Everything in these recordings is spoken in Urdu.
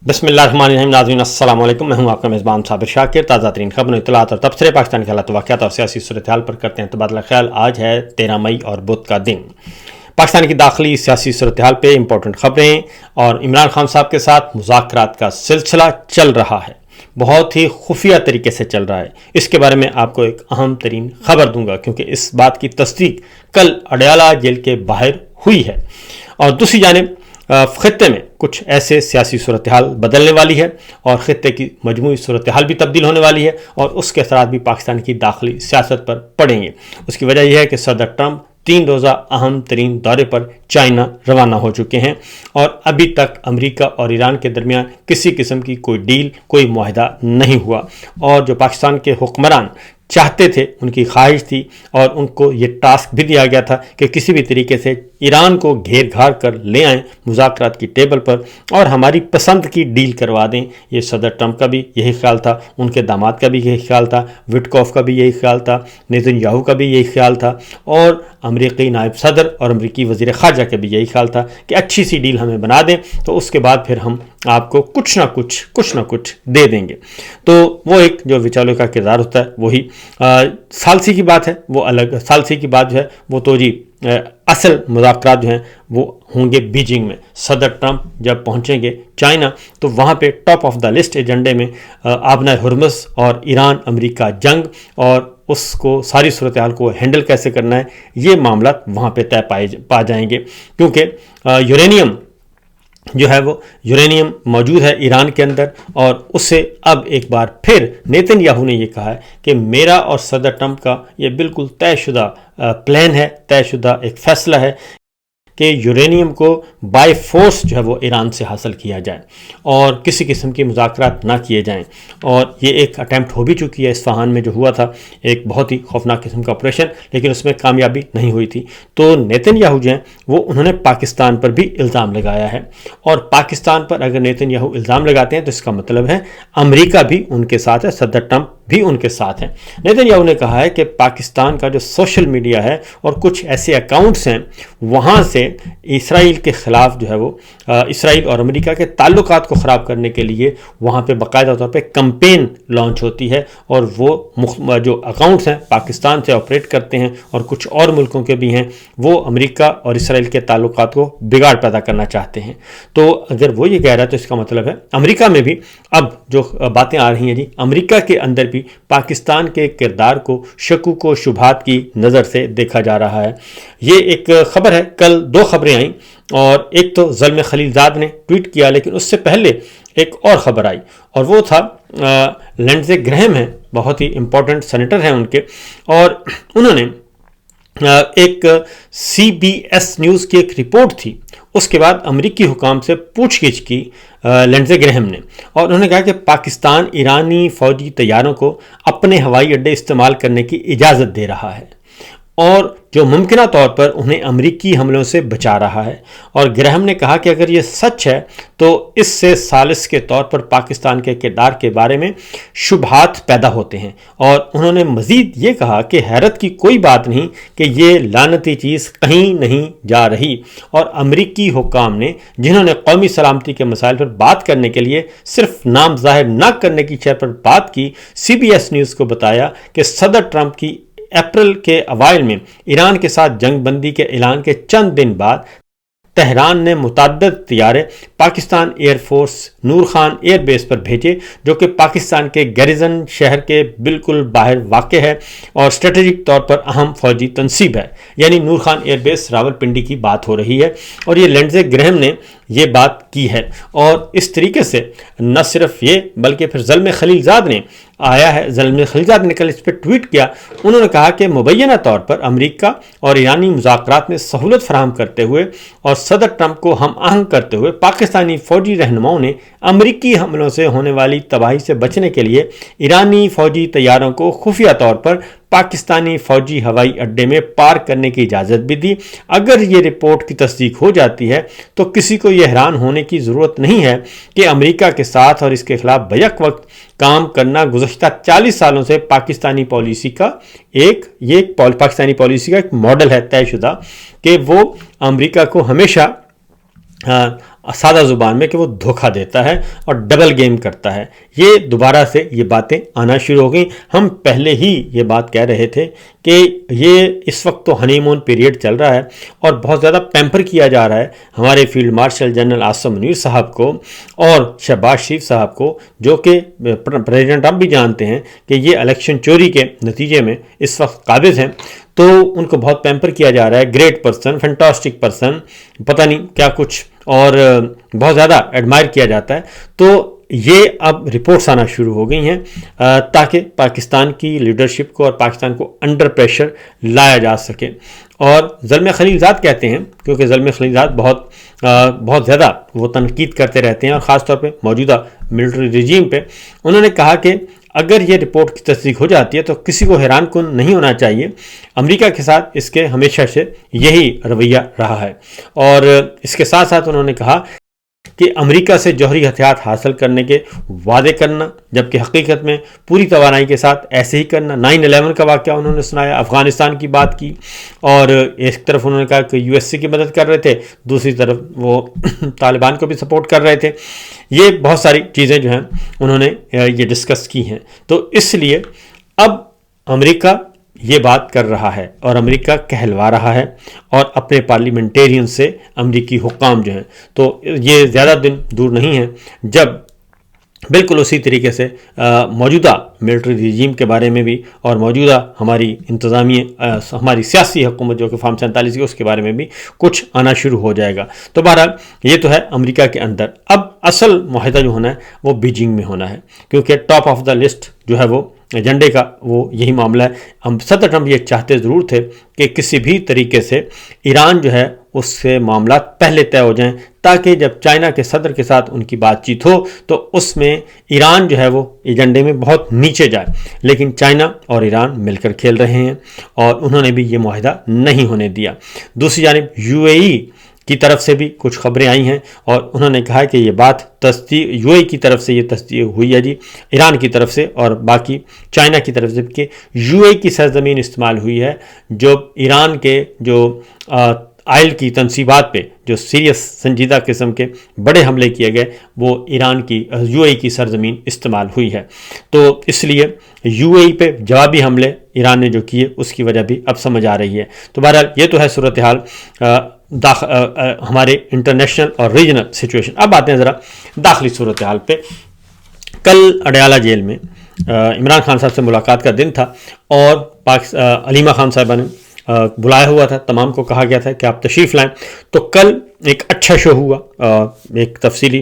بسم اللہ الرحمن الرحیم. ناظرین السلام علیکم. میں ہوں آپ کا میزبان صابر شاکر. تازہ ترین خبروں، اطلاعات اور تبصرے پاکستان کے حالات، واقعات اور سیاسی صورتحال پر کرتے ہیں تبادلہ خیال. آج ہے 13 مئی اور بدھ کا دن. پاکستان کی داخلی سیاسی صورتحال پہ امپورٹنٹ خبریں اور عمران خان صاحب کے ساتھ مذاکرات کا سلسلہ چل رہا ہے. بہت ہی خفیہ طریقے سے چل رہا ہے. اس کے بارے میں آپ کو ایک اہم ترین خبر دوں گا کیونکہ اس بات کی تصدیق کل اڈیالہ جیل کے باہر ہوئی ہے. اور دوسری جانب خطے میں کچھ ایسے سیاسی صورتحال بدلنے والی ہے اور خطے کی مجموعی صورتحال بھی تبدیل ہونے والی ہے اور اس کے اثرات بھی پاکستان کی داخلی سیاست پر پڑیں گے. اس کی وجہ یہ ہے کہ صدر ٹرمپ 3 روزہ اہم ترین دورے پر چائنا روانہ ہو چکے ہیں اور ابھی تک امریکہ اور ایران کے درمیان کسی قسم کی کوئی ڈیل، کوئی معاہدہ نہیں ہوا. اور جو پاکستان کے حکمران چاہتے تھے، ان کی خواہش تھی اور ان کو یہ ٹاسک بھی دیا گیا تھا کہ کسی بھی طریقے سے ایران کو گھیر گھار کر لے آئیں مذاکرات کی ٹیبل پر اور ہماری پسند کی ڈیل کروا دیں. یہ صدر ٹرمپ کا بھی یہی خیال تھا، ان کے داماد کا بھی یہی خیال تھا، وٹکوف کا بھی یہی خیال تھا، نیتن یاہو کا بھی یہی خیال تھا اور امریکی نائب صدر اور امریکی وزیر خارجہ کا بھی یہی خیال تھا کہ اچھی سی ڈیل ہمیں بنا دیں تو اس کے بعد پھر ہم آپ کو کچھ نہ کچھ دے دیں گے. تو وہ ایک جو وچالوں کا کردار ہوتا ہے وہی ثالثی کی بات ہے، وہ الگ. ثالثی کی بات جو ہے وہ تو جی اصل مذاکرات جو ہیں وہ ہوں گے بیجنگ میں. صدر ٹرمپ جب پہنچیں گے چائنا تو وہاں پہ ٹاپ آف دا لسٹ ایجنڈے میں آبنائے ہرمز اور ایران امریکہ جنگ اور اس کو ساری صورتحال کو ہینڈل کیسے کرنا ہے، یہ معاملات وہاں پہ طے پا جائیں گے. کیونکہ یورینیم جو ہے وہ یورینیم موجود ہے ایران کے اندر اور اسے اب ایک بار پھر نیتن یاہو نے یہ کہا ہے کہ میرا اور صدر ٹرمپ کا یہ بالکل طے شدہ پلان ہے، طے شدہ ایک فیصلہ ہے کہ یورینیم کو بائی فورس جو ہے وہ ایران سے حاصل کیا جائے اور کسی قسم کی مذاکرات نہ کیے جائیں. اور یہ ایک اٹیمپٹ ہو بھی چکی ہے اصفہان میں جو ہوا تھا، ایک بہت ہی خوفناک قسم کا آپریشن، لیکن اس میں کامیابی نہیں ہوئی تھی. تو نیتن یاہو جو ہیں وہ انہوں نے پاکستان پر بھی الزام لگایا ہے اور پاکستان پر اگر نیتن یاہو الزام لگاتے ہیں تو اس کا مطلب ہے امریکہ بھی ان کے ساتھ ہے، صدر ٹرمپ بھی ان کے ساتھ ہیں. نیتن یاہو نے کہا ہے کہ پاکستان کا جو سوشل میڈیا ہے اور کچھ ایسے اکاؤنٹس ہیں وہاں سے اسرائیل کے خلاف جو ہے وہ اسرائیل اور امریکہ کے تعلقات کو خراب کرنے کے لیے وہاں پہ باقاعدہ طور پہ کمپین لانچ ہوتی ہے اور وہ جو اکاؤنٹس ہیں پاکستان سے آپریٹ کرتے ہیں اور کچھ اور ملکوں کے بھی ہیں، وہ امریکہ اور اسرائیل کے تعلقات کو بگاڑ پیدا کرنا چاہتے ہیں. تو اگر وہ یہ کہہ رہا ہے تو اس کا مطلب ہے امریکہ میں بھی اب جو باتیں آ رہی ہیں جی، امریکہ کے اندر بھی پاکستان کے کردار کو شکوک و شبہات کی نظر سے دیکھا جا رہا ہے. یہ ایک خبر ہے، کل 2 خبریں آئیں اور ایک تو زلمے خلیل زاد نے ٹویٹ کیا، لیکن اس سے پہلے ایک اور خبر آئی اور وہ تھا لنڈزے گرہم ہیں، بہت ہی امپورٹنٹ سینیٹر ہیں ان کے، اور انہوں نے ایک CBS نیوز کی ایک رپورٹ تھی، اس کے بعد امریکی حکام سے پوچھ گچھ کی لنڈزے گرہم نے اور انہوں نے کہا کہ پاکستان ایرانی فوجی طیاروں کو اپنے ہوائی اڈے استعمال کرنے کی اجازت دے رہا ہے اور جو ممکنہ طور پر انہیں امریکی حملوں سے بچا رہا ہے. اور گرہم نے کہا کہ اگر یہ سچ ہے تو اس سے ثالث کے طور پر پاکستان کے کردار کے بارے میں شبہات پیدا ہوتے ہیں. اور انہوں نے مزید یہ کہا کہ حیرت کی کوئی بات نہیں کہ یہ لعنتی چیز کہیں نہیں جا رہی. اور امریکی حکام نے جنہوں نے قومی سلامتی کے مسائل پر بات کرنے کے لیے صرف نام ظاہر نہ کرنے کی شرط پر بات کی، CBS نیوز کو بتایا کہ صدر ٹرمپ کی اپریل کے اوائل میں ایران کے ساتھ جنگ بندی کے اعلان کے چند دن بعد تہران نے متعدد طیارے پاکستان ایئر فورس نور خان ایئر بیس پر بھیجے جو کہ پاکستان کے گیریزن شہر کے بالکل باہر واقع ہے اور اسٹریٹجک طور پر اہم فوجی تنصیب ہے. یعنی نور خان ایئر بیس راولپنڈی کی بات ہو رہی ہے اور یہ لنڈزے گرہم نے یہ بات کی ہے. اور اس طریقے سے نہ صرف یہ بلکہ پھر زلمے خلیل زاد نے آیا ہے، زلمے خلیل زاد نے کل اس پہ ٹویٹ کیا. انہوں نے کہا کہ مبینہ طور پر امریکہ اور ایرانی مذاکرات میں سہولت فراہم کرتے ہوئے اور صدر ٹرمپ کو ہم آہنگ کرتے ہوئے پاکستانی فوجی رہنماؤں نے امریکی حملوں سے ہونے والی تباہی سے بچنے کے لیے ایرانی فوجی طیاروں کو خفیہ طور پر پاکستانی فوجی ہوائی اڈے میں پارک کرنے کی اجازت بھی دی. اگر یہ رپورٹ کی تصدیق ہو جاتی ہے تو کسی کو یہ حیران ہونے کی ضرورت نہیں ہے کہ امریکہ کے ساتھ اور اس کے خلاف بیک وقت کام کرنا گزشتہ 40 سالوں سے پاکستانی پالیسی کا ایک ماڈل ہے طے شدہ کہ وہ امریکہ کو ہمیشہ سادہ زبان میں کہ وہ دھوکہ دیتا ہے اور ڈبل گیم کرتا ہے. یہ دوبارہ سے یہ باتیں آنا شروع ہو گئیں. ہم پہلے ہی یہ بات کہہ رہے تھے کہ یہ اس وقت تو ہنی مون پیریڈ چل رہا ہے اور بہت زیادہ پیمپر کیا جا رہا ہے ہمارے field marshal general Asim Munir صاحب کو اور شہباز شریف صاحب کو، جو کہ پریزیڈنٹ اب بھی جانتے ہیں کہ یہ الیکشن چوری کے نتیجے میں اس وقت قابض ہیں. تو ان کو بہت پیمپر کیا جا رہا ہے، گریٹ پرسن، فینٹاسٹک پرسن، پتہ نہیں کیا کچھ، اور بہت زیادہ ایڈمائر کیا جاتا ہے. تو یہ اب رپورٹس آنا شروع ہو گئی ہیں تاکہ پاکستان کی لیڈرشپ کو اور پاکستان کو انڈر پریشر لایا جا سکے. اور زلمے خلیلزاد کہتے ہیں، کیونکہ زلمے خلیلزاد بہت زیادہ وہ تنقید کرتے رہتے ہیں اور خاص طور پہ موجودہ ملٹری رجیم پہ، انہوں نے کہا کہ اگر یہ رپورٹ کی تصدیق ہو جاتی ہے تو کسی کو حیران کن نہیں ہونا چاہیے. امریکہ کے ساتھ اس کے ہمیشہ سے یہی رویہ رہا ہے. اور اس کے ساتھ ساتھ انہوں نے کہا کہ امریکہ سے جوہری ہتھیار حاصل کرنے کے وعدے کرنا، جبکہ حقیقت میں پوری توانائی کے ساتھ ایسے ہی کرنا. 9/11 کا واقعہ انہوں نے سنایا، افغانستان کی بات کی، اور ایک طرف انہوں نے کہا کہ USA کی مدد کر رہے تھے، دوسری طرف وہ طالبان کو بھی سپورٹ کر رہے تھے. یہ بہت ساری چیزیں جو ہیں انہوں نے یہ ڈسکس کی ہیں. تو اس لیے اب امریکہ یہ بات کر رہا ہے اور امریکہ کہلوا رہا ہے، اور اپنے پارلیمنٹیرین سے امریکی حکام جو ہیں، تو یہ زیادہ دن دور نہیں ہیں جب بالکل اسی طریقے سے موجودہ ملٹری رجیم کے بارے میں بھی اور موجودہ ہماری ہماری سیاسی حکومت جو کہ فارم 47 کی، اس کے بارے میں بھی کچھ آنا شروع ہو جائے گا. تو بہرحال یہ تو ہے امریکہ کے اندر. اب اصل معاہدہ جو ہونا ہے وہ بیجنگ میں ہونا ہے، کیونکہ ٹاپ آف دا لسٹ جو ہے وہ ایجنڈے کا وہ یہی معاملہ ہے. صدر ٹرمپ یہ چاہتے ضرور تھے کہ کسی بھی طریقے سے ایران جو ہے اس سے معاملات پہلے طے ہو جائیں، تاکہ جب چائنا کے صدر کے ساتھ ان کی بات چیت ہو تو اس میں ایران جو ہے وہ ایجنڈے میں بہت نیچے جائے. لیکن چائنا اور ایران مل کر کھیل رہے ہیں اور انہوں نے بھی یہ معاہدہ نہیں ہونے دیا. دوسری جانب UAE کی طرف سے بھی کچھ خبریں آئی ہیں اور انہوں نے کہا کہ یہ بات تصدیق UAE کی طرف سے یہ تصدیق ہوئی ہے جی، ایران کی طرف سے اور باقی چائنا کی طرف سے، کہ UAE کی سرزمین استعمال ہوئی ہے جو ایران کے جو آئل کی تنصیبات پہ جو سیریس سنجیدہ قسم کے بڑے حملے کیے گئے، وہ ایران کی UAE کی سرزمین استعمال ہوئی ہے. تو اس لیے UAE پہ جوابی حملے ایران نے جو کیے اس کی وجہ بھی اب سمجھ آ رہی ہے. تو بہرحال یہ تو ہے صورتحال ہمارے انٹرنیشنل اور ریجنل سچویشن. اب آتے ہیں ذرا داخلی صورتحال پہ. کل اڈیالہ جیل میں عمران خان صاحب سے ملاقات کا دن تھا اور علیمہ خان صاحبہ نے بلایا ہوا تھا، تمام کو کہا گیا تھا کہ آپ تشریف لائیں. تو کل ایک اچھا شو ہوا، ایک تفصیلی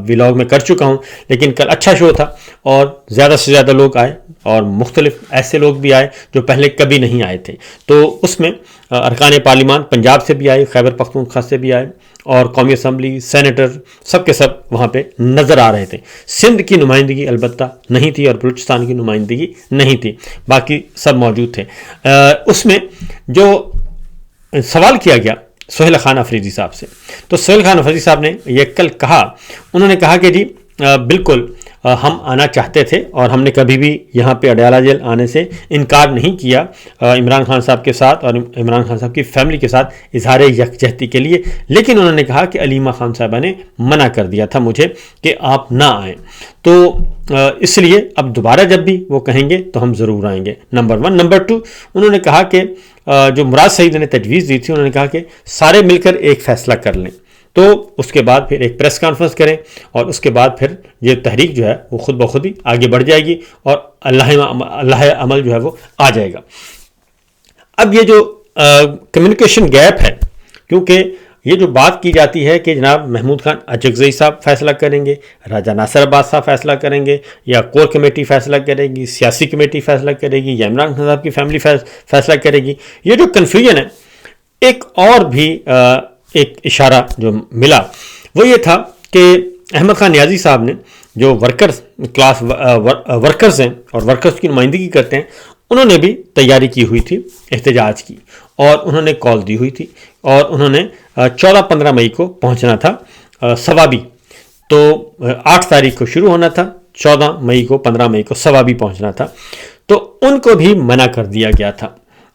ولاگ میں کر چکا ہوں، لیکن کل اچھا شو تھا اور زیادہ سے زیادہ لوگ آئے اور مختلف ایسے لوگ بھی آئے جو پہلے کبھی نہیں آئے تھے. تو اس میں ارکان پارلیمان پنجاب سے بھی آئے، خیبر پختونخوا سے بھی آئے، اور قومی اسمبلی، سینیٹر، سب کے سب وہاں پہ نظر آ رہے تھے. سندھ کی نمائندگی البتہ نہیں تھی اور بلوچستان کی نمائندگی نہیں تھی، باقی سب موجود تھے. اس میں جو سوال کیا گیا سہیل خان افریدی صاحب سے، تو سہیل خان افریدی صاحب نے یہ کل کہا، انہوں نے کہا کہ جی بالکل ہم آنا چاہتے تھے اور ہم نے کبھی بھی یہاں پہ اڈیالہ جیل آنے سے انکار نہیں کیا عمران خان صاحب کے ساتھ اور عمران خان صاحب کی فیملی کے ساتھ اظہار یکجہتی کے لیے، لیکن انہوں نے کہا کہ علیمہ خان صاحبہ نے منع کر دیا تھا مجھے کہ آپ نہ آئیں. تو اس لیے اب دوبارہ جب بھی وہ کہیں گے تو ہم ضرور آئیں گے. نمبر 1. نمبر 2، انہوں نے کہا کہ جو مراد سعید نے تجویز دی تھی، انہوں نے کہا کہ سارے مل کر ایک فیصلہ کر لیں، تو اس کے بعد پھر ایک پریس کانفرنس کریں اور اس کے بعد پھر یہ تحریک جو ہے وہ خود بخود ہی آگے بڑھ جائے گی اور اللہ عمل جو ہے وہ آ جائے گا. اب یہ جو کمیونیکیشن گیپ ہے، کیونکہ یہ جو بات کی جاتی ہے کہ جناب محمود خان اچکزئی صاحب فیصلہ کریں گے، راجہ ناصر عباس صاحب فیصلہ کریں گے، یا کور کمیٹی فیصلہ کرے گی، سیاسی کمیٹی فیصلہ کرے گی، یا عمران خان صاحب کی فیملی فیصلہ کرے گی، یہ جو کنفیوژن ہے. ایک اور بھی ایک اشارہ جو ملا وہ یہ تھا کہ احمد خان نیازی صاحب نے جو ورکرز ہیں اور ورکرز کی نمائندگی کرتے ہیں، انہوں نے بھی تیاری کی ہوئی تھی احتجاج کی، اور انہوں نے کال دی ہوئی تھی اور انہوں نے 14-15 مئی کو پہنچنا تھا سوابی. تو 8 تاریخ کو شروع ہونا تھا، 14 مئی کو 15 مئی کو سوابی پہنچنا تھا. تو ان کو بھی منع کر دیا گیا تھا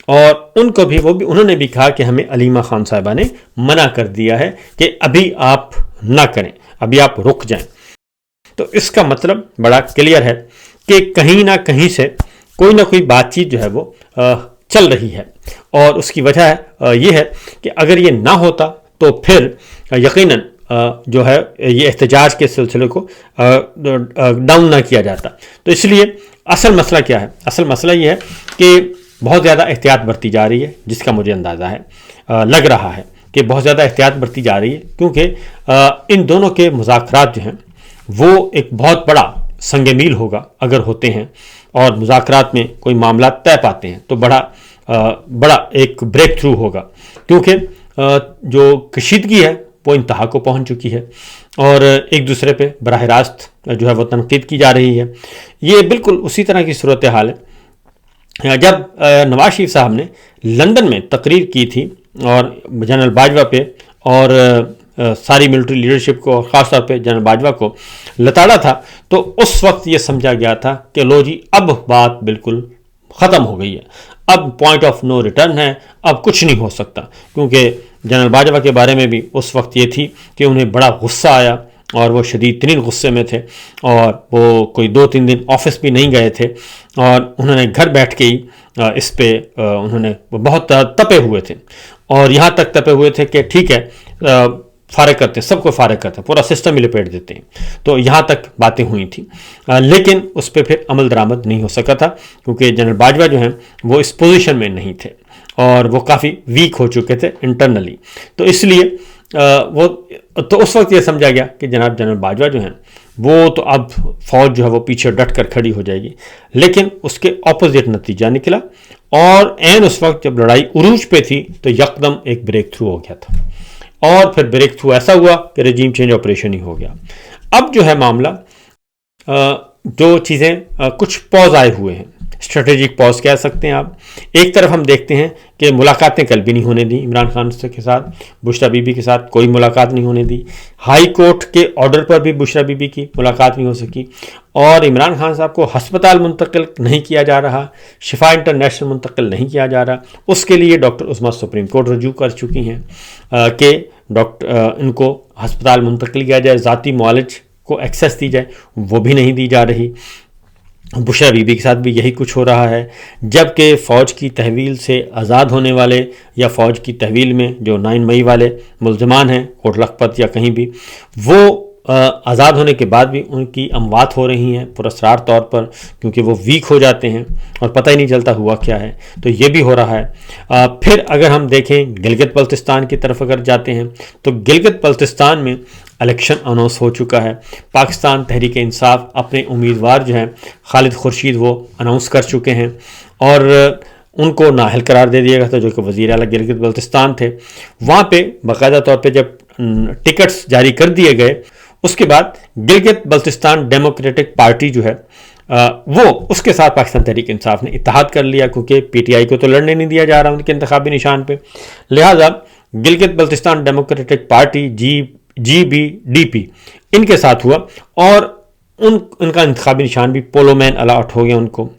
اور ان کو بھی انہوں نے بھی کہا کہ ہمیں علیمہ خان صاحبہ نے منع کر دیا ہے کہ ابھی آپ نہ کریں، ابھی آپ رک جائیں۔ تو اس کا مطلب بڑا کلیئر ہے کہ کہیں نہ کہیں سے کوئی نہ کوئی بات چیت جو ہے وہ چل رہی ہے، اور اس کی وجہ یہ ہے کہ اگر یہ نہ ہوتا تو پھر یقیناً جو ہے یہ احتجاج کے سلسلے کو ڈاؤن نہ کیا جاتا۔ تو اس لیے اصل مسئلہ کیا ہے؟ اصل مسئلہ یہ ہے کہ بہت زیادہ احتیاط برتی جا رہی ہے، جس کا مجھے اندازہ ہے، لگ رہا ہے کہ بہت زیادہ احتیاط برتی جا رہی ہے، کیونکہ ان دونوں کے مذاکرات جو ہیں وہ ایک بہت بڑا سنگ میل ہوگا اگر ہوتے ہیں، اور مذاکرات میں کوئی معاملات طے پاتے ہیں تو بڑا ایک بریک تھرو ہوگا، کیونکہ جو کشیدگی ہے وہ انتہا کو پہنچ چکی ہے، اور ایک دوسرے پہ براہ راست جو ہے وہ تنقید کی جا رہی ہے۔ یہ بالکل اسی طرح کی صورتحال ہے جب نواز شریف صاحب نے لندن میں تقریر کی تھی اور جنرل باجوہ پہ اور ساری ملٹری لیڈرشپ کو، اور خاص طور پہ جنرل باجوہ کو لتاڑا تھا، تو اس وقت یہ سمجھا گیا تھا کہ لو جی اب بات بالکل ختم ہو گئی ہے، اب پوائنٹ آف نو ریٹرن ہے، اب کچھ نہیں ہو سکتا، کیونکہ جنرل باجوہ کے بارے میں بھی اس وقت یہ تھی کہ انہیں بڑا غصہ آیا اور وہ شدید ترین غصے میں تھے، اور وہ کوئی 2-3 دن آفس بھی نہیں گئے تھے، اور انہوں نے گھر بیٹھ کے ہی اس پہ انہوں نے بہت تپے ہوئے تھے، اور یہاں تک تپے ہوئے تھے کہ ٹھیک ہے فارغ کرتے ہیں، سب کو فارغ کرتے ہیں، پورا سسٹم ہی لپیٹ دیتے ہیں۔ تو یہاں تک باتیں ہوئی تھیں، لیکن اس پہ پھر عمل درآمد نہیں ہو سکا تھا، کیونکہ جنرل باجوہ جو ہیں وہ اس پوزیشن میں نہیں تھے، اور وہ کافی ویک ہو چکے تھے انٹرنلی۔ تو اس لیے تو اس وقت یہ سمجھا گیا کہ جناب جنرل باجوہ جو ہیں وہ تو اب فوج جو ہے وہ پیچھے ڈٹ کر کھڑی ہو جائے گی، لیکن اس کے اپوزٹ نتیجہ نکلا، اور عین اس وقت جب لڑائی عروج پہ تھی تو یکدم ایک بریک تھرو ہو گیا تھا، اور پھر بریک تھرو ایسا ہوا کہ رجیم چینج آپریشن ہی ہو گیا۔ اب جو ہے معاملہ جو چیزیں کچھ پاز آئے ہوئے ہیں، اسٹریٹجک پاز کہہ سکتے ہیں آپ۔ ایک طرف ہم دیکھتے ہیں کہ ملاقاتیں کل بھی نہیں ہونے دی عمران خان کے ساتھ، بشرا بی بی کے ساتھ کوئی ملاقات نہیں ہونے دی، ہائی کورٹ کے آرڈر پر بھی بشرا بی بی کی ملاقات نہیں ہو سکی، اور عمران خان صاحب کو ہسپتال منتقل نہیں کیا جا رہا، شفا انٹرنیشنل منتقل نہیں کیا جا رہا۔ اس کے لیے ڈاکٹر عظمیٰ سپریم کورٹ رجوع کر چکی ہیں کہ ان کو ہسپتال منتقل کیا جائے، ذاتی معالج کو ایکسیس دی جائے، وہ بھی نہیں دی جا رہی۔ بشرا بی بی کے ساتھ بھی یہی کچھ ہو رہا ہے، جبکہ فوج کی تحویل سے آزاد ہونے والے یا فوج کی تحویل میں جو 9 مئی والے ملزمان ہیں کوٹ لکھپت یا کہیں بھی، وہ آزاد ہونے کے بعد بھی ان کی اموات ہو رہی ہیں پراسرار طور پر، کیونکہ وہ ویک ہو جاتے ہیں اور پتہ ہی نہیں چلتا ہوا کیا ہے۔ تو یہ بھی ہو رہا ہے۔ پھر اگر ہم دیکھیں گلگت بلتستان کی طرف اگر جاتے ہیں تو گلگت بلتستان میں الیکشن اناؤنس ہو چکا ہے، پاکستان تحریک انصاف اپنے امیدوار جو ہیں خالد خورشید وہ اناؤنس کر چکے ہیں، اور ان کو نااہل قرار دے دیا گیا تھا جو کہ وزیر اعلیٰ گلگت بلتستان تھے۔ وہاں پہ باقاعدہ طور پہ جب ٹکٹس جاری کر دیے گئے، اس کے بعد گلگت بلتستان ڈیموکریٹک پارٹی جو ہے وہ اس کے ساتھ پاکستان تحریک انصاف نے اتحاد کر لیا، کیونکہ پی ٹی آئی کو تو لڑنے نہیں دیا جا رہا ان کے انتخابی نشان پہ، لہٰذا Gilgit Baltistan democratic party G B D P ان کے ساتھ ہوا، اور ان کا انتخابی نشان بھی پولو مین الاٹ ہو گیا ان کو،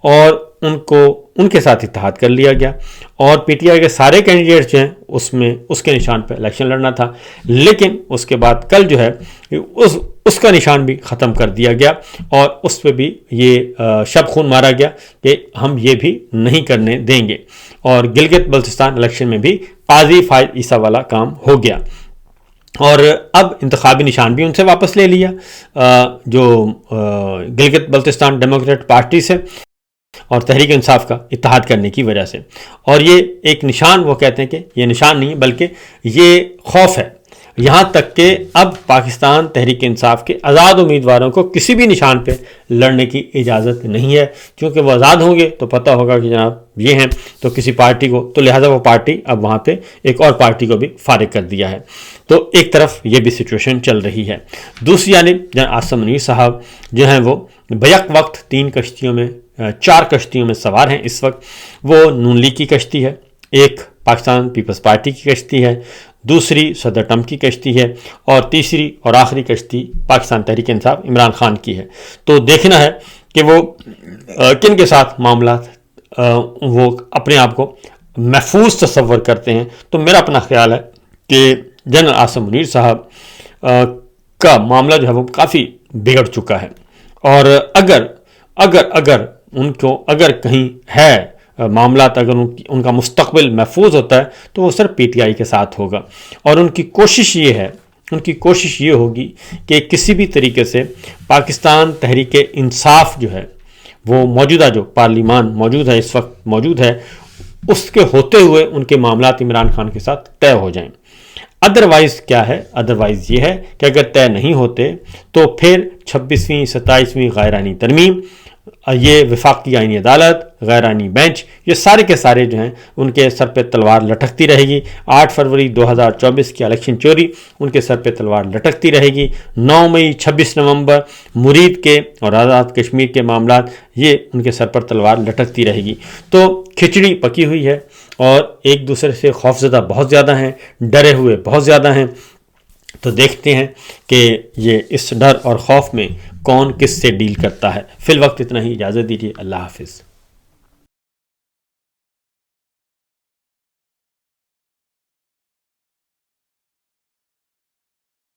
اور ان کے ساتھ اتحاد کر لیا گیا، اور پی ٹی آئی کے سارے کینڈیڈیٹس جو ہیں اس کے نشان پہ الیکشن لڑنا تھا، لیکن اس کے بعد کل جو ہے اس کا نشان بھی ختم کر دیا گیا، اور اس پہ بھی یہ شب خون مارا گیا کہ ہم یہ بھی نہیں کرنے دیں گے، اور گلگت بلتستان الیکشن میں بھی قاضی فائز عیسیٰ والا کام ہو گیا، اور اب انتخابی نشان بھی ان سے واپس لے لیا جو گلگت بلتستان ڈیموکریٹ پارٹی سے اور تحریک انصاف کا اتحاد کرنے کی وجہ سے۔ اور یہ ایک نشان، وہ کہتے ہیں کہ یہ نشان نہیں بلکہ یہ خوف ہے، یہاں تک کہ اب پاکستان تحریک انصاف کے آزاد امیدواروں کو کسی بھی نشان پہ لڑنے کی اجازت نہیں ہے، کیونکہ وہ آزاد ہوں گے تو پتہ ہوگا کہ جناب یہ ہیں تو کسی پارٹی کو، تو لہٰذا وہ پارٹی اب وہاں پہ ایک اور پارٹی کو بھی فارغ کر دیا ہے۔ تو ایک طرف یہ بھی سچویشن چل رہی ہے، دوسری جانب جناب عاصم منیر صاحب جو ہیں وہ بیک وقت 4 کشتیوں میں سوار ہیں اس وقت۔ وہ نون لیگ کی کشتی ہے، ایک پاکستان پیپلز پارٹی کی کشتی ہے، دوسری صدر ٹرمپ کی کشتی ہے، اور تیسری اور آخری کشتی پاکستان تحریک انصاف عمران خان کی ہے۔ تو دیکھنا ہے کہ وہ کن کے ساتھ معاملات وہ اپنے آپ کو محفوظ تصور کرتے ہیں، تو میرا اپنا خیال ہے کہ جنرل عاصم منیر صاحب کا معاملہ جو ہے وہ کافی بگڑ چکا ہے، اور اگر ان کو اگر کہیں ہے معاملات، اگر ان کا مستقبل محفوظ ہوتا ہے تو وہ صرف پی ٹی آئی کے ساتھ ہوگا، اور ان کی کوشش یہ ہوگی کہ کسی بھی طریقے سے پاکستان تحریک انصاف جو ہے وہ موجودہ جو پارلیمان موجود ہے، اس وقت موجود ہے، اس کے ہوتے ہوئے ان کے معاملات عمران خان کے ساتھ طے ہو جائیں۔ ادروائز کیا ہے؟ ادروائز یہ ہے کہ اگر طے نہیں ہوتے تو پھر 26ویں 27ویں غیر آئینی ترمیم، یہ وفاقی آئینی عدالت، غیر آئینی بینچ، یہ سارے کے سارے جو ہیں ان کے سر پہ تلوار لٹکتی رہے گی۔ 8 فروری 2024 کی الیکشن چوری ان کے سر پہ تلوار لٹکتی رہے گی۔ 9 مئی 26 نومبر مرید کے اور آزاد کشمیر کے معاملات، یہ ان کے سر پر تلوار لٹکتی رہے گی۔ تو کھچڑی پکی ہوئی ہے، اور ایک دوسرے سے خوفزدہ بہت زیادہ ہیں، ڈرے ہوئے بہت زیادہ ہیں۔ تو دیکھتے ہیں کہ یہ اس ڈر اور خوف میں کون کس سے ڈیل کرتا ہے۔ فی الوقت اتنا ہی، اجازت دیجیے، اللہ حافظ۔